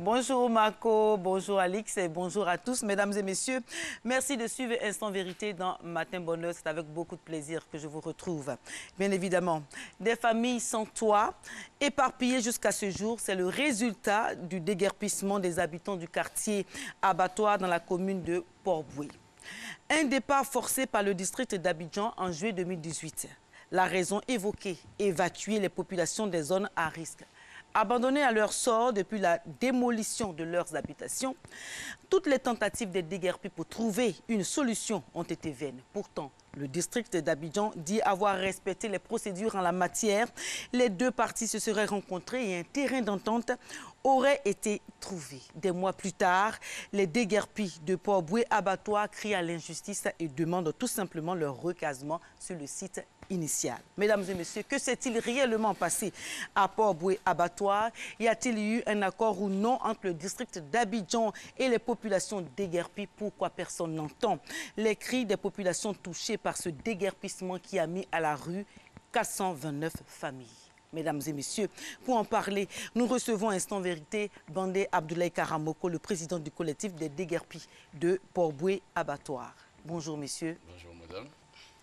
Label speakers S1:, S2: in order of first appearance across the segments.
S1: Bonjour Marco, bonjour Alix et bonjour à tous. Mesdames et messieurs, merci de suivre Instant Vérité dans Matin Bonheur. C'est avec beaucoup de plaisir que je vous retrouve. Bien évidemment, des familles sans toit, éparpillées jusqu'à ce jour, c'est le résultat du déguerpissement des habitants du quartier Abattoir dans la commune de Port-Bouët. Un départ forcé par le district d'Abidjan en juillet 2018. La raison évoquée, évacuer les populations des zones à risque. Abandonnés à leur sort depuis la démolition de leurs habitations, toutes les tentatives de déguerpis pour trouver une solution ont été vaines. Pourtant, le district d'Abidjan dit avoir respecté les procédures en la matière. Les deux parties se seraient rencontrées et un terrain d'entente aurait été trouvé. Des mois plus tard, les déguerpis de Port-Bouët Abattoir crient à l'injustice et demandent tout simplement leur recasement sur le site initial. Mesdames et messieurs, que s'est-il réellement passé à Port-Bouët Abattoir? Y a-t-il eu un accord ou non entre le district d'Abidjan et les populations déguerpies? Pourquoi personne n'entend les cris des populations touchées par ce déguerpissement qui a mis à la rue 429 familles? Mesdames et messieurs, pour en parler, nous recevons Instant Vérité Bandé Abdoulaye Karamoko, le président du collectif des déguerpis de Port-Bouët Abattoir. Bonjour messieurs.
S2: Bonjour madame.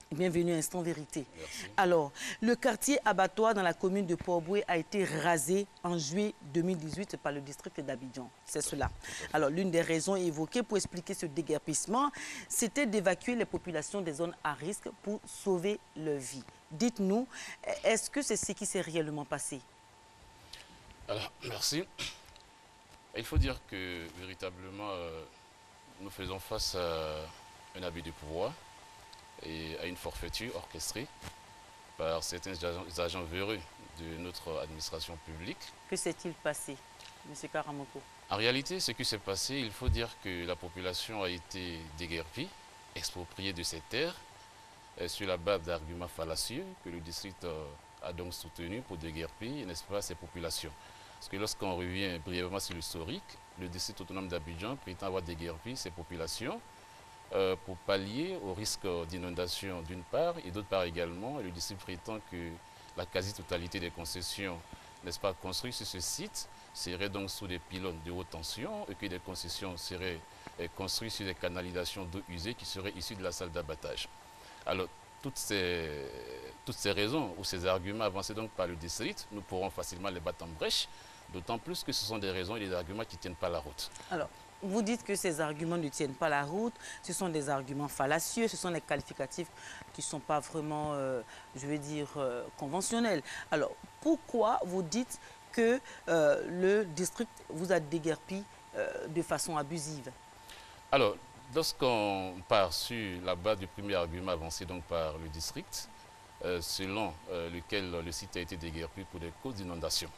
S1: Bienvenue à Instant Vérité.
S2: Merci.
S1: Alors, le quartier Abattoir dans la commune de Port-Bouët a été rasé en juillet 2018 par le district d'Abidjan. C'est cela. Alors, l'une des raisons évoquées pour expliquer ce déguerpissement, c'était d'évacuer les populations des zones à risque pour sauver leur vie. Dites-nous, est-ce que c'est ce qui s'est réellement passé?
S2: Alors, merci. Il faut dire que véritablement, nous faisons face à un abus de pouvoir et à une forfaiture orchestrée par certains agents véreux de notre administration publique.
S1: Que s'est-il passé, M. Karamoko?
S2: En réalité, ce qui s'est passé, il faut dire que la population a été déguerpie, expropriée de ses terres, sur la base d'arguments fallacieux que le district a donc soutenu pour déguerpir, n'est-ce pas, ces populations. Parce que lorsqu'on revient brièvement sur l'historique, le district autonome d'Abidjan prétend avoir déguerpi ces populations pour pallier au risque d'inondation d'une part, et d'autre part également, le district prétend que la quasi-totalité des concessions, n'est-ce pas, construites sur ce site seraient donc sous des pylônes de haute tension et que des concessions seraient construites sur des canalisations d'eau usée qui seraient issues de la salle d'abattage. Alors, toutes ces raisons ou ces arguments avancés donc par le district, nous pourrons facilement les battre en brèche, d'autant plus que ce sont des raisons et des arguments qui ne tiennent pas la route.
S1: Alors, vous dites que ces arguments ne tiennent pas la route, ce sont des arguments fallacieux, ce sont des qualificatifs qui ne sont pas vraiment, je vais dire, conventionnels. Alors, pourquoi vous dites que le district vous a déguerpi de façon abusive?
S2: Alors, lorsqu'on part sur la base du premier argument avancé donc par le district, selon lequel le site a été déguerpi pour des causes d'inondation.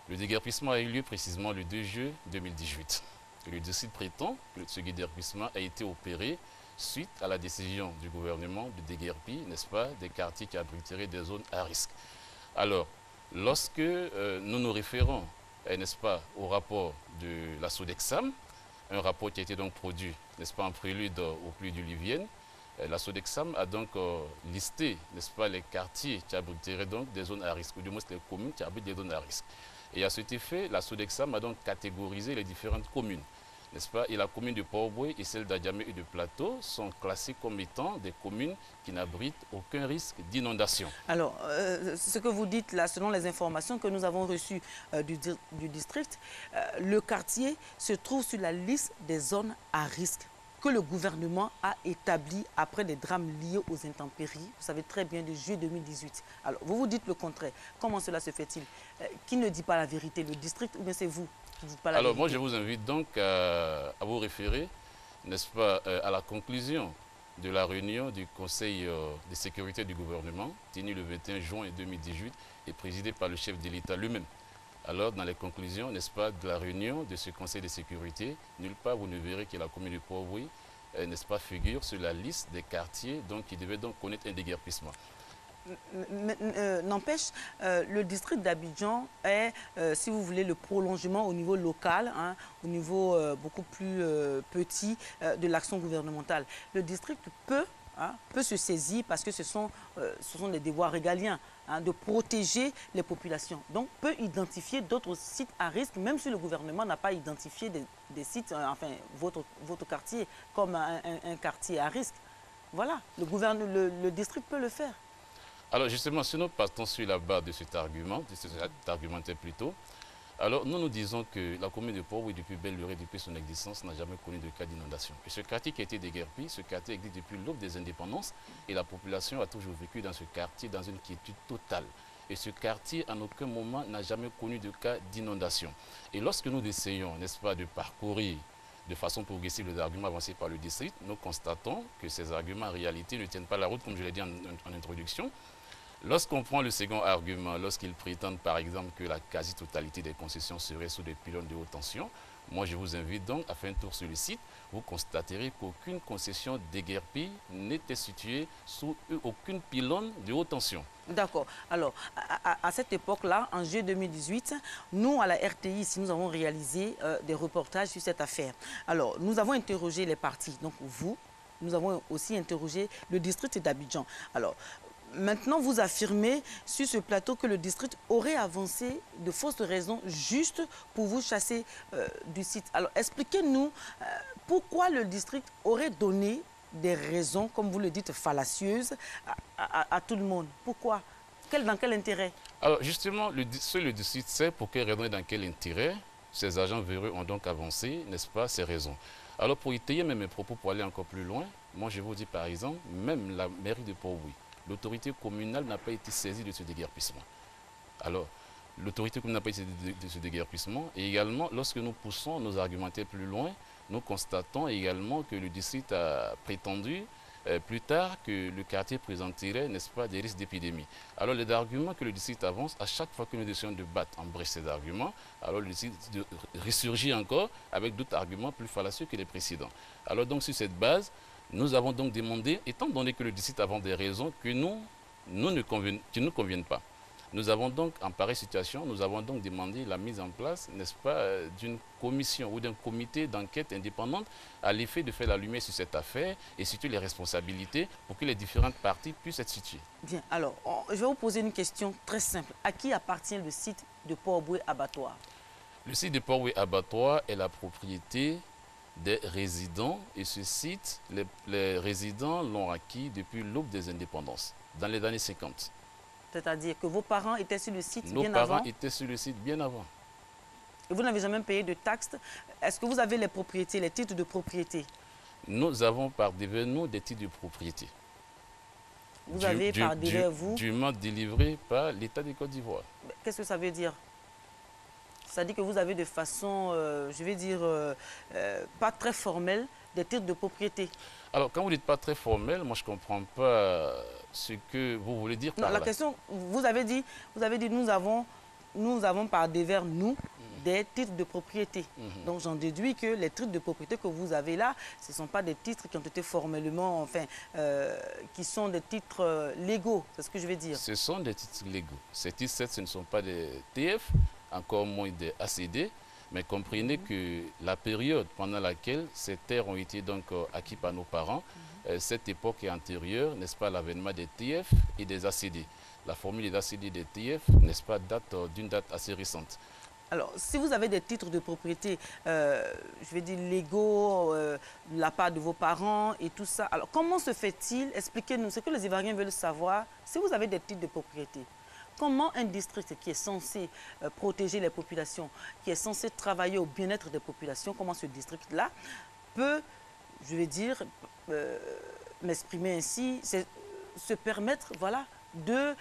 S2: Le déguerpissement a eu lieu précisément le 2 juillet 2018. Le district prétend que ce déguerpissement a été opéré suite à la décision du gouvernement de déguerpir, n'est-ce pas, des quartiers qui abriteraient des zones à risque. Alors, lorsque nous nous référons, n'est-ce pas, au rapport de la Sodexam, un rapport qui a été donc produit, n'est-ce pas, en prélude aux pluies diluviennes, la Sodexam a donc listé, n'est-ce pas, les quartiers qui abriteraient donc des zones à risque, ou du moins les communes qui abritent des zones à risque. Et à cet effet, la Sodexam a donc catégorisé les différentes communes, n'est-ce pas? Et la commune de Port-Bouët et celle d'Adjamé et de Plateau sont classées comme étant des communes qui n'abritent aucun risque d'inondation.
S1: Alors, ce que vous dites là, selon les informations que nous avons reçues du district, le quartier se trouve sur la liste des zones à risque que le gouvernement a établi après des drames liés aux intempéries. Vous savez très bien, de juillet 2018. Alors, vous dites le contraire. Comment cela se fait-il? Qui ne dit pas la vérité, le district ou bien c'est vous qui ne dites pas la vérité?
S2: Alors, moi, je vous invite donc à vous référer, n'est-ce pas, à la conclusion de la réunion du Conseil de sécurité du gouvernement, tenue le 21 juin 2018 et présidée par le chef de l'État lui-même. Alors, dans les conclusions, n'est-ce pas, de la réunion de ce Conseil de sécurité, nulle part vous ne verrez que la commune de Port-Bouët, n'est-ce pas, figure sur la liste des quartiers donc, qui devaient donc connaître un déguerpissement.
S1: N'empêche, le district d'Abidjan est, si vous voulez, le prolongement au niveau local, hein, au niveau beaucoup plus petit de l'action gouvernementale. Le district peut hein, peut se saisir parce que ce sont des devoirs régaliens, hein, de protéger les populations. Donc, peut identifier d'autres sites à risque, même si le gouvernement n'a pas identifié des sites, enfin, votre quartier comme un quartier à risque. Voilà, le district peut le faire.
S2: Alors justement, si nous partons sur la base de cet argument, de cet argumentaire plutôt, alors nous nous disons que la commune de Port-Bouët, depuis belle lurette, depuis son existence, n'a jamais connu de cas d'inondation. Et ce quartier qui a été déguerpi, ce quartier existe depuis l'aube des indépendances et la population a toujours vécu dans ce quartier dans une quiétude totale. Et ce quartier, en aucun moment, n'a jamais connu de cas d'inondation. Et lorsque nous essayons, n'est-ce pas, de parcourir de façon progressive les arguments avancés par le district, nous constatons que ces arguments en réalité ne tiennent pas la route, comme je l'ai dit en introduction. Lorsqu'on prend le second argument, lorsqu'ils prétendent par exemple que la quasi-totalité des concessions seraient sous des pylônes de haute tension, moi je vous invite donc à faire un tour sur le site. Vous constaterez qu'aucune concession déguerpie n'était située sous aucune pylône de haute tension.
S1: D'accord. Alors, à cette époque-là, en juillet 2018, nous, à la RTI, ici, nous avons réalisé des reportages sur cette affaire. Alors, nous avons interrogé les parties. Donc, vous, nous avons aussi interrogé le district d'Abidjan. Alors, maintenant, vous affirmez sur ce plateau que le district aurait avancé de fausses raisons juste pour vous chasser du site. Alors, expliquez-nous pourquoi le district aurait donné des raisons, comme vous le dites, fallacieuses à tout le monde. Pourquoi? Dans quel intérêt?
S2: Alors, justement, seul le district sait pour quelle raison et dans quel intérêt ces agents véreux ont donc avancé, n'est-ce pas, ces raisons. Alors, pour étayer même mes propos, pour aller encore plus loin, moi, je vous dis par exemple, même la mairie de Port-Bouët, l'autorité communale n'a pas été saisie de ce déguerpissement. Alors, l'autorité communale n'a pas été saisie de ce déguerpissement. Et également, lorsque nous poussons nos argumentaires plus loin, nous constatons également que le district a prétendu plus tard que le quartier présenterait, n'est-ce pas, des risques d'épidémie. Alors, les arguments que le district avance, à chaque fois que nous essayons de battre en brèche ces arguments, alors le district ressurgit encore avec d'autres arguments plus fallacieux que les précédents. Alors, donc, sur cette base, nous avons donc demandé, étant donné que le district avance des raisons qui ne nous conviennent pas, nous avons donc, en pareille situation, nous avons donc demandé la mise en place, n'est-ce pas, d'une commission ou d'un comité d'enquête indépendante à l'effet de faire la lumière sur cette affaire et situer les responsabilités pour que les différentes parties puissent être situées.
S1: Bien, alors, je vais vous poser une question très simple. À qui appartient le site de Port-Bouët Abattoir?
S2: Le site de Port-Bouët Abattoir est la propriété des résidents et ce site, les résidents l'ont acquis depuis l'aube des indépendances, dans les années 50.
S1: C'est-à-dire que vos parents étaient sur le site bien avant?
S2: Nos parents étaient sur le site bien avant.
S1: Et vous n'avez jamais payé de taxes? Est-ce que vous avez les propriétés, les titres de propriété?
S2: Nous avons par devers nous des titres de propriété.
S1: Vous avez par devers vous?
S2: Dûment délivrés par l'État de Côte d'Ivoire.
S1: Qu'est-ce que ça veut dire? Ça dit que vous avez de façon, je vais dire, pas très formelle, des titres de propriété.
S2: Alors, quand vous dites pas très formel, moi je ne comprends pas ce que vous voulez dire par là.
S1: La question, vous avez dit nous avons par devers nous des titres de propriété. Donc j'en déduis que les titres de propriété que vous avez là, ce ne sont pas des titres qui ont été formellement, enfin, qui sont des titres légaux, c'est ce que je vais dire.
S2: Ce sont des titres légaux. Ces titres, ce ne sont pas des TF, encore moins des ACD. Mais comprenez que la période pendant laquelle ces terres ont été donc acquises par nos parents, cette époque est antérieure, n'est-ce pas, à l'avènement des TF et des ACD. La formule des ACD et des TF, n'est-ce pas, date d'une date assez récente.
S1: Alors, si vous avez des titres de propriété, je vais dire légaux, de la part de vos parents et tout ça, alors comment se fait-il? Expliquez-nous, ce que les Ivoiriens veulent savoir, si vous avez des titres de propriété. Comment un district qui est censé protéger les populations, qui est censé travailler au bien-être des populations, comment ce district-là peut, je vais dire, m'exprimer ainsi, se permettre, voilà, de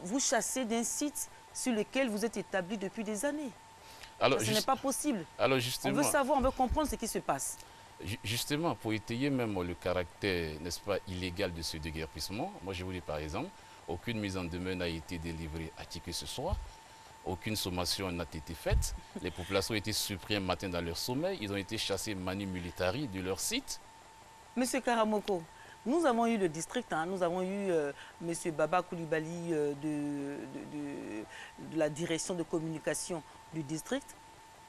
S1: vous chasser d'un site sur lequel vous êtes établi depuis des années? Alors, ce n'est pas possible.
S2: Alors justement,
S1: on veut savoir, on veut comprendre ce qui se passe.
S2: Justement, pour étayer même le caractère, n'est-ce pas, illégal de ce déguerpissement, moi je vous dis par exemple, aucune mise en demeure n'a été délivrée à qui que ce soit. Aucune sommation n'a été faite. Les populations ont été surprises un matin dans leur sommeil. Ils ont été chassés manu militari de leur site.
S1: Monsieur Karamoko, nous avons eu le district, hein, nous avons eu Monsieur Baba Koulibaly de la direction de communication du district.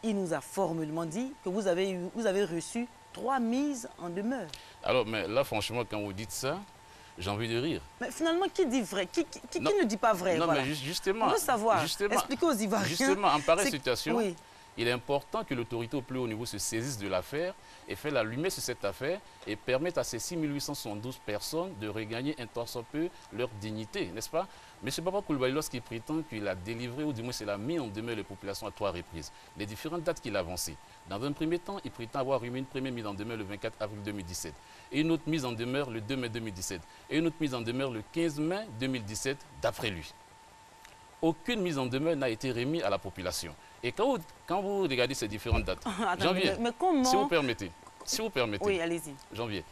S1: Il nous a formellement dit que vous avez reçu 3 mises en demeure.
S2: Alors, mais là, franchement, quand vous dites ça, j'ai envie de rire.
S1: Mais finalement, qui dit vrai? Qui ne dit pas vrai?
S2: Non,
S1: voilà.
S2: mais justement...
S1: On veut savoir. Expliquez aux Ivoiriens.
S2: Justement, en pareille situation,
S1: oui.
S2: il est important que l'autorité au plus haut niveau se saisisse de l'affaire et fasse la lumière sur cette affaire et permette à ces 6 872 personnes de regagner un tant soit peu leur dignité, n'est-ce pas? M. Baba Coulibaly, lorsqu'il prétend qu'il a délivré, ou du moins c'est la mis en demeure les populations à 3 reprises, les différentes dates qu'il a avancées. Dans un premier temps, il prétend avoir remis une première mise en demeure le 24 avril 2017, et une autre mise en demeure le 2 mai 2017, et une autre mise en demeure le 15 mai 2017, d'après lui. Aucune mise en demeure n'a été remise à la population. Et quand vous regardez ces différentes dates, janvier,
S1: mais comment...
S2: si vous permettez,
S1: oui, allez-y.
S2: Janvier,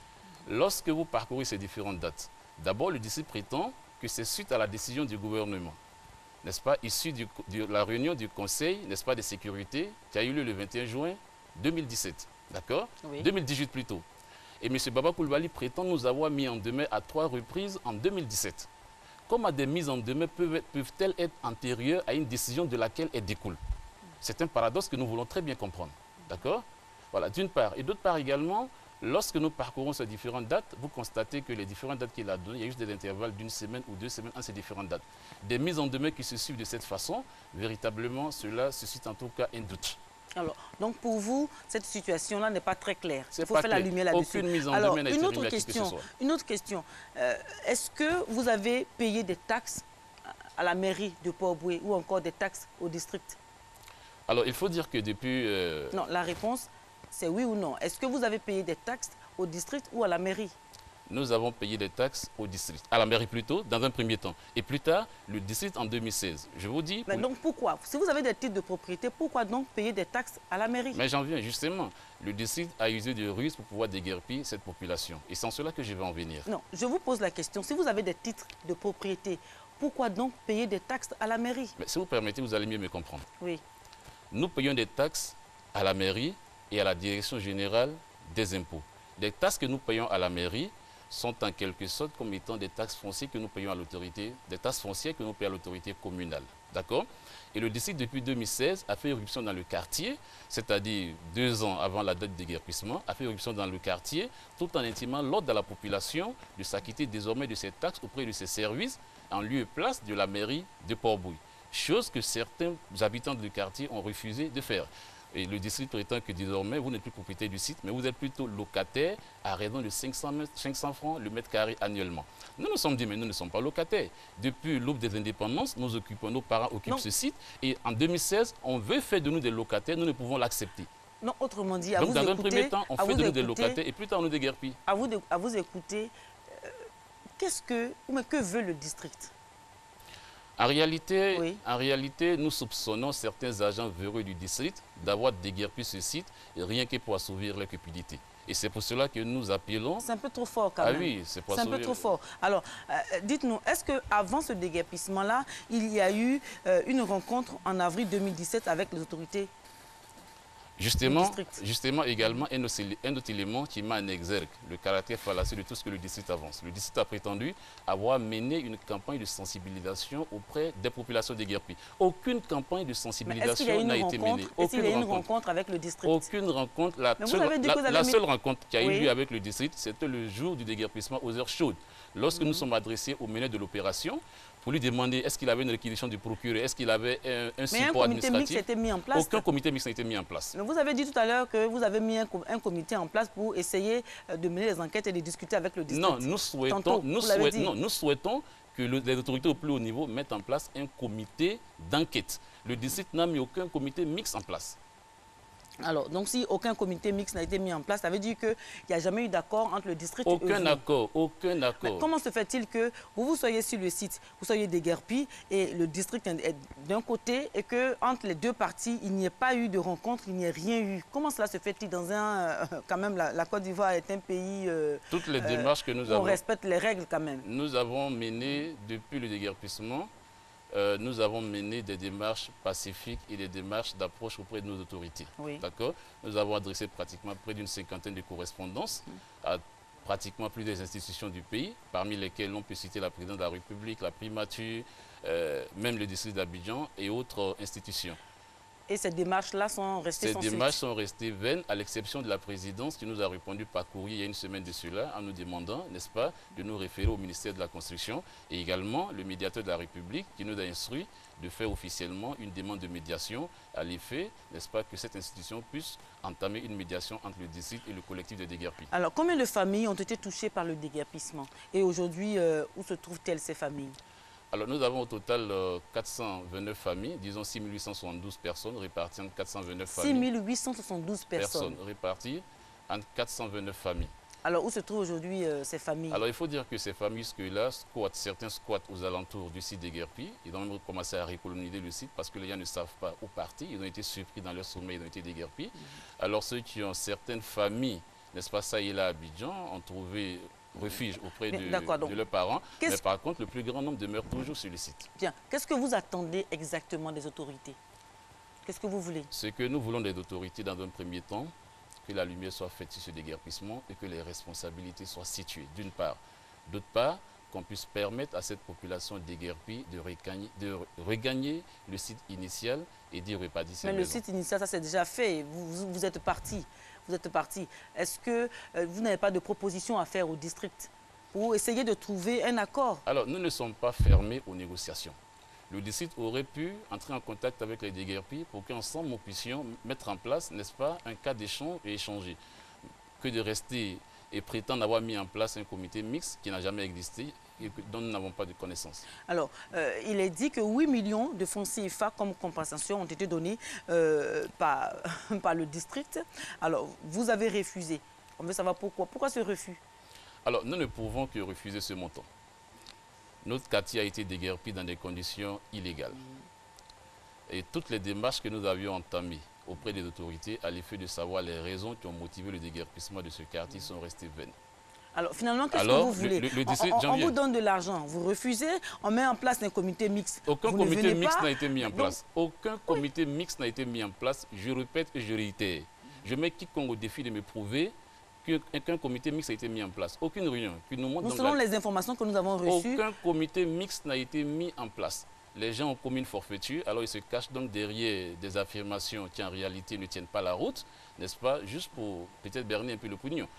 S2: lorsque vous parcourez ces différentes dates, d'abord le district prétend que c'est suite à la décision du gouvernement, n'est-ce pas, issue de la réunion du Conseil, n'est-ce pas, de sécurité, qui a eu lieu le 21 juin 2017, d'accord, oui. 2018 plutôt. Et M. Baba Coulibaly prétend nous avoir mis en demeure à 3 reprises en 2017. Comment des mises en demeure peuvent-elles être antérieures à une décision de laquelle elles découlent? C'est un paradoxe que nous voulons très bien comprendre, d'accord? Voilà, d'une part. Et d'autre part également, lorsque nous parcourons ces différentes dates, vous constatez que les différentes dates qu'il a données, il y a juste des intervalles d'1 semaine ou 2 semaines entre ces différentes dates. Des mises en demeure qui se suivent de cette façon, véritablement, cela suscite en tout cas un doute.
S1: Alors, donc pour vous, cette situation-là n'est pas très claire. Il faut faire la lumière là-dessus.
S2: Aucune mise en demeure n'a été remise à qui que ce soit.
S1: Une autre question. Est-ce que vous avez payé des taxes à la mairie de Port-Boué ou encore des taxes au district? Alors,
S2: il faut dire que depuis...
S1: Non, la réponse, c'est oui ou non. Est-ce que vous avez payé des taxes au district ou à la mairie?
S2: Nous avons payé des taxes au district, à la mairie plutôt, dans un premier temps. Et plus tard, le district en 2016. Je vous dis...
S1: Mais donc pourquoi? Si vous avez des titres de propriété, pourquoi donc payer des taxes à la mairie?
S2: Mais j'en viens justement. Le district a usé de ruses pour pouvoir déguerpir cette population. Et c'est en cela que je vais en venir.
S1: Non, je vous pose la question. Si vous avez des titres de propriété, pourquoi donc payer des taxes à la mairie?
S2: Mais si vous permettez, vous allez mieux me comprendre.
S1: Oui.
S2: Nous payons des taxes à la mairie et à la direction générale des impôts. Les taxes que nous payons à la mairie sont en quelque sorte comme étant des taxes foncières que nous payons à l'autorité, des taxes foncières que nous payons à l'autorité communale. D'accord? Et le district, depuis 2016, a fait éruption dans le quartier, c'est-à-dire 2 ans avant la date de déguerpissement, a fait éruption dans le quartier, tout en intimant l'ordre de la population de s'acquitter désormais de ces taxes auprès de ces services en lieu et place de la mairie de Port-Boué. Chose que certains habitants du quartier ont refusé de faire. Et le district prétend que désormais, vous n'êtes plus propriétaire du site, mais vous êtes plutôt locataire à raison de 500 francs le mètre carré annuellement. Nous nous sommes dit, mais nous ne sommes pas locataires. Depuis l'aube des indépendances, nos parents occupent ce site. Et en 2016, on veut faire de nous des locataires, nous ne pouvons l'accepter.
S1: Non, autrement dit,
S2: donc, dans un premier temps, on fait de nous des locataires et plus tard, on nous déguerpit.
S1: À vous écouter, que veut le district?
S2: En réalité, nous soupçonnons certains agents véreux du district d'avoir déguerpi ce site rien que pour assouvir leur cupidité. Et c'est pour cela que nous appelons...
S1: C'est un peu trop fort quand même.
S2: Ah oui, c'est pour
S1: un peu trop fort. Alors, dites-nous, est-ce qu'avant ce déguerpissement-là, il y a eu une rencontre en avril 2017 avec les autorités?
S2: Justement, également, un autre élément qui met en exergue le caractère fallacieux de tout ce que le district avance. Le district a prétendu avoir mené une campagne de sensibilisation auprès des populations déguerpies. Aucune campagne de sensibilisation n'a été menée.
S1: Est-ce qu'il y a eu une rencontre avec le district?
S2: Aucune rencontre. La seule rencontre qui a eu lieu avec le district, c'était le jour du déguerpissement aux heures chaudes. Lorsque nous sommes adressés au meneur de l'opération, pour lui demander est-ce qu'il avait une réquisition du procureur, est-ce qu'il avait un support administratif.
S1: Mais un comité mixte était mis en place.
S2: Aucun comité mixte n'a été mis en place.
S1: Mais vous avez dit tout à l'heure que vous avez mis un comité en place pour essayer de mener les enquêtes et de discuter avec le district.
S2: Non, nous souhaitons que les autorités au plus haut niveau mettent en place un comité d'enquête. Le district n'a mis aucun comité mixte en place.
S1: Alors, donc si aucun comité mixte n'a été mis en place, ça veut dire qu'il n'y a jamais eu d'accord entre le district et
S2: aucun accord.
S1: Mais comment se fait-il que vous soyez sur le site, vous soyez déguerpi et le district est d'un côté et qu'entre les deux parties, il n'y ait pas eu de rencontre, il n'y ait rien eu? Comment cela se fait-il dans un... quand même, la Côte d'Ivoire est un pays...
S2: Toutes les démarches que nous avons...
S1: On respecte les règles quand même.
S2: Nous avons mené, depuis le déguerpissement, nous avons mené des démarches pacifiques et des démarches d'approche auprès de nos autorités. Oui. D'accord? Nous avons adressé pratiquement près d'une 50aine de correspondances à pratiquement plus des institutions du pays, parmi lesquelles on peut citer la présidence de la République, la primature, même le district d'Abidjan et autres institutions.
S1: Et ces démarches-là sont restées sans suite.
S2: Ces démarches sont restées vaines, à l'exception de la présidence qui nous a répondu par courrier il y a une semaine de cela, en nous demandant, n'est-ce pas, de nous référer au ministère de la Construction, et également le médiateur de la République qui nous a instruit de faire officiellement une demande de médiation à l'effet, n'est-ce pas, que cette institution puisse entamer une médiation entre le district et le collectif de déguerpis.
S1: Alors, combien de familles ont été touchées par le déguerpissement? Et aujourd'hui, où se trouvent-elles ces familles?
S2: Alors, nous avons au total 429 familles, disons 6872 personnes réparties entre 429 familles.
S1: 6872 personnes
S2: réparties entre 429 familles.
S1: Alors, où se trouvent aujourd'hui ces familles?
S2: Alors, il faut dire que ces familles jusque-là squattent, certains squattent aux alentours du site déguerpis. Ils ont même commencé à recoloniser le site parce que les gens ne savent pas où partir. Ils ont été surpris dans leur sommeil, ils ont été déguerpis. Alors, ceux qui ont certaines familles, n'est-ce pas, ça et là à Abidjan, ont trouvé refuge auprès de leurs parents. Mais par contre, le plus grand nombre demeure toujours sur le site.
S1: Bien. Qu'est-ce que vous attendez exactement des autorités? Qu'est-ce que vous voulez?
S2: Ce que nous voulons des autorités dans un premier temps, que la lumière soit faite sur ce déguerpissement et que les responsabilités soient situées, d'une part. D'autre part, qu'on puisse permettre à cette population déguerpie de regagner le site initial et d'y repartir ses maisons.
S1: Mais le site initial, ça c'est déjà fait. Vous êtes parti. Vous êtes parti. Est-ce que vous n'avez pas de proposition à faire au district pour essayer de trouver un accord?
S2: Alors, nous ne sommes pas fermés aux négociations. Le district aurait pu entrer en contact avec les déguerpis pour qu'ensemble nous puissions mettre en place, n'est-ce pas, un cas d'échange et échanger. Que de rester et prétendre avoir mis en place un comité mixte qui n'a jamais existé et dont nous n'avons pas de connaissance.
S1: Alors, il est dit que 8 millions de fonds CFA comme compensation ont été donnés par le district. Alors, vous avez refusé. On veut savoir pourquoi. Pourquoi ce refus?
S2: Alors, nous ne pouvons que refuser ce montant. Notre quartier a été déguerpi dans des conditions illégales. Et toutes les démarches que nous avions entamées auprès des autorités à l'effet de savoir les raisons qui ont motivé le déguerpissement de ce quartier sont restées vaines.
S1: Alors finalement, qu'est-ce que vous voulez? On vous donne de l'argent, vous refusez, on met en place un comité mixte.
S2: Aucun comité mixte n'a été mis en place. Aucun comité mixte n'a été mis en place. Je répète et je réitère. Je mets quiconque au défi de me prouver qu'un comité mixte a été mis en place. Aucune réunion.
S1: Selon les informations que nous avons reçues,
S2: aucun comité mixte n'a été mis en place. Les gens ont commis une forfaiture, alors ils se cachent donc derrière des affirmations qui en réalité ne tiennent pas la route, n'est-ce pas, juste pour peut-être berner un peu le pognon.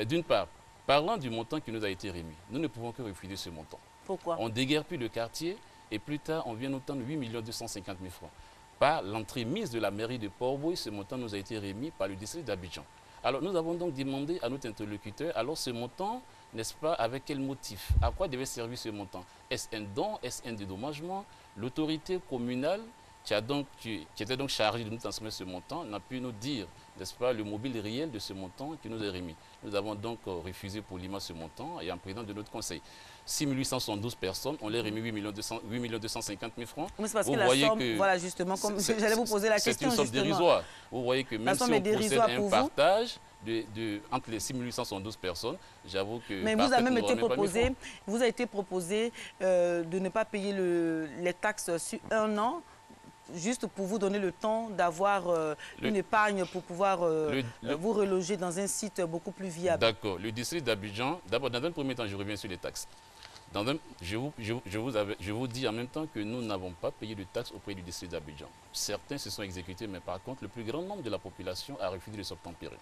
S2: D'une part, parlant du montant qui nous a été remis, nous ne pouvons que refuser ce montant.
S1: Pourquoi?
S2: On déguerpit le quartier et plus tard, on vient nous tendre 8 250 000 francs. Par l'entrée mise de la mairie de Port-Bouille, ce montant nous a été remis par le district d'Abidjan. Alors nous avons donc demandé à notre interlocuteur, alors ce montant, n'est-ce pas, avec quel motif? À quoi devait servir ce montant? Est-ce un don? Est-ce un dédommagement? L'autorité communale qui était donc chargée de nous transmettre ce montant n'a pu nous dire, n'est-ce pas, le mobile réel de ce montant qui nous est remis. Nous avons donc refusé poliment ce montant et en président de notre conseil. 6 872 personnes, on les remis 8 250 000 francs.
S1: Mais c'est parce que la somme, voilà justement, comme j'allais vous poser la question.
S2: C'est une somme dérisoire. Vous voyez que même si on procède à un partage entre les 6 872 personnes, j'avoue que...
S1: Mais vous avez même été proposé, de ne pas payer les taxes sur un an, juste pour vous donner le temps d'avoir une épargne pour pouvoir vous reloger dans un site beaucoup plus viable.
S2: D'accord. Le district d'Abidjan, d'abord, dans un premier temps, je reviens sur les taxes. Je vous dis en même temps que nous n'avons pas payé de taxes auprès du district d'Abidjan. Certains se sont exécutés, mais par contre, le plus grand nombre de la population a refusé de s'obtempérer.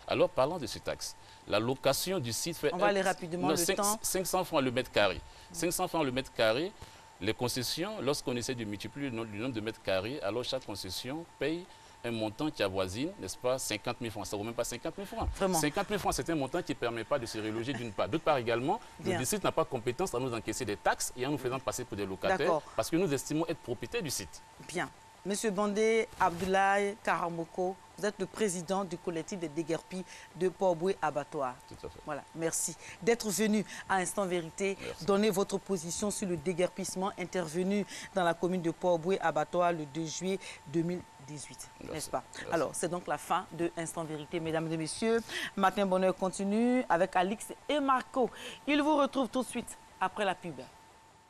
S2: Alors, parlons de ces taxes. La location du site fait...
S1: On va aller rapidement, le temps.
S2: 500 francs le mètre carré. 500 francs le mètre carré. Les concessions, lorsqu'on essaie de multiplier le nombre de mètres carrés, alors chaque concession paye un montant qui avoisine, n'est-ce pas, 50 000 francs. Ça ne vaut même pas 50 000 francs.
S1: Vraiment.
S2: 50 000 francs, c'est un montant qui ne permet pas de se reloger d'une part. D'autre part également, le district n'a pas compétence à nous encaisser des taxes et en nous faisant passer pour des locataires parce que nous estimons être propriétaires du site.
S1: Bien. Monsieur Bandé Abdoulaye Karamboko, vous êtes le président du collectif des déguerpis de Port-Bouille Abattoir.
S2: Tout à fait.
S1: Voilà, merci d'être venu à Instant Vérité, donner votre position sur le déguerpissement intervenu dans la commune de Port-Bouille Abattoir le 2 juillet 2018, n'est-ce pas? Merci. Alors, c'est donc la fin de Instant Vérité, mesdames et messieurs. Matin Bonheur continue avec Alix et Marco. Ils vous retrouvent tout de suite après la pub.